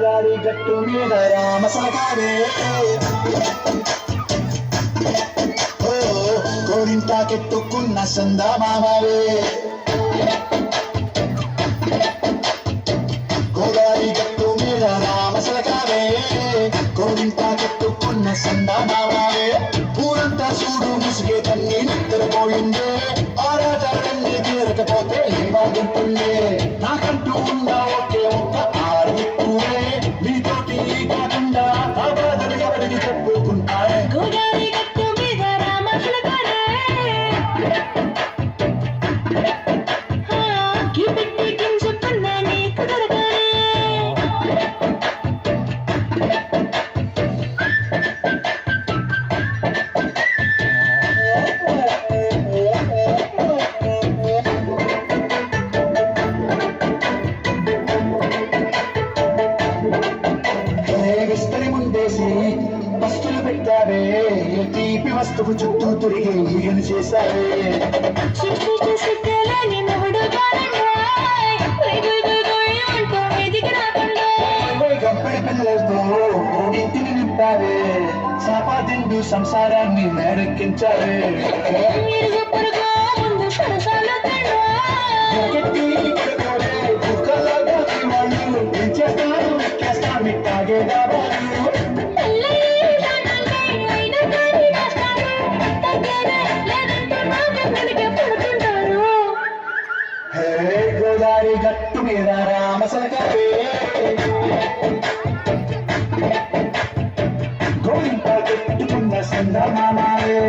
గోదారి గట్టు మీద రామసలకారే ఓ కోరింటాకెట్టుకున్న సందమామవే గోదారి గట్టు మీద రామసలకారే కోరింటాకెట్టుకున్న సందమామవే ఊరంతా చూడు ముసిగే తన్ని నిద్రపోయిందే ఆరాటాలన్నీ తీరకపోతే ఏమాగుంటుండే నాకంటూ ఉన్న ఒకే ఒక్క ఆడిప్పుడే నీతోటి కాకుండా ఆ బాధలు ఎవరికి చెప్పుకుంటాయి గోదారి గట్టు మీద రామసలకారే గిపెట్టి గింజపన్నా నీకు దొరకానే వస్తువులు పెట్టావే తీపి వస్తువు చుట్టూ తిరిగి ఈగను చేశావే గంపెడి పిల్లలతో ఇంటిని నింపావే సంపాదిండు సంసారాన్ని మేరెక్కించావే కుక్కలాగా వాళ్ళు ఏం చేస్తారు ఎక్కేస్తా మిట్టాగేదా గోదారి గట్టు మీద రామసలకారే గోరింట పెట్టుకున్న సందమామవే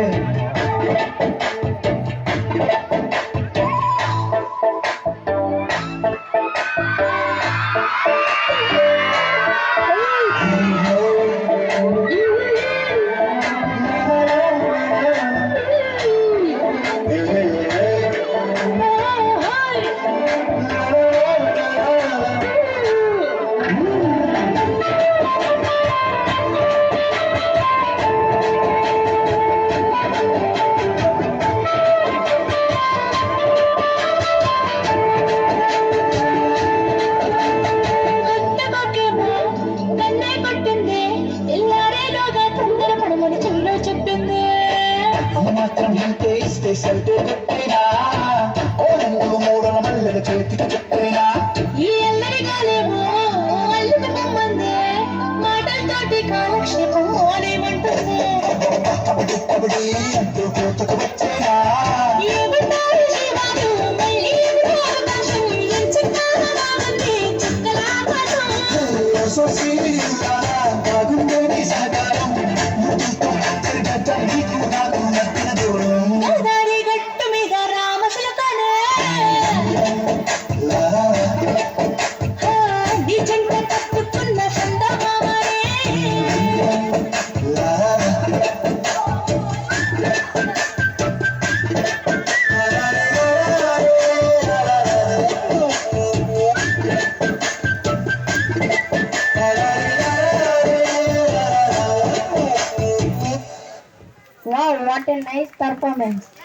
మాత్రం ఇంతే ఇస్తే సరితే చెప్పైనా ఓ రెండు మూడల మల్లెల చేతికి చెప్పైనా ఈ ఎల్లరిగాలేమో అల్లుకు పొమ్మందే మాటలతోటి కాలక్షేపం అనేమంటుంది అంటూ కోతకు వచ్చేనా ఏమంటారు జీవాలు మళ్ళీ అవకాశం ఎంచుకోవాలని చుక్కలాకాశం బాగుందని సహకారం గోదారి గట్టు మీద రామసలకారే నీ జంట కట్టుకున్న సందమామవే Wow, what a nice performance.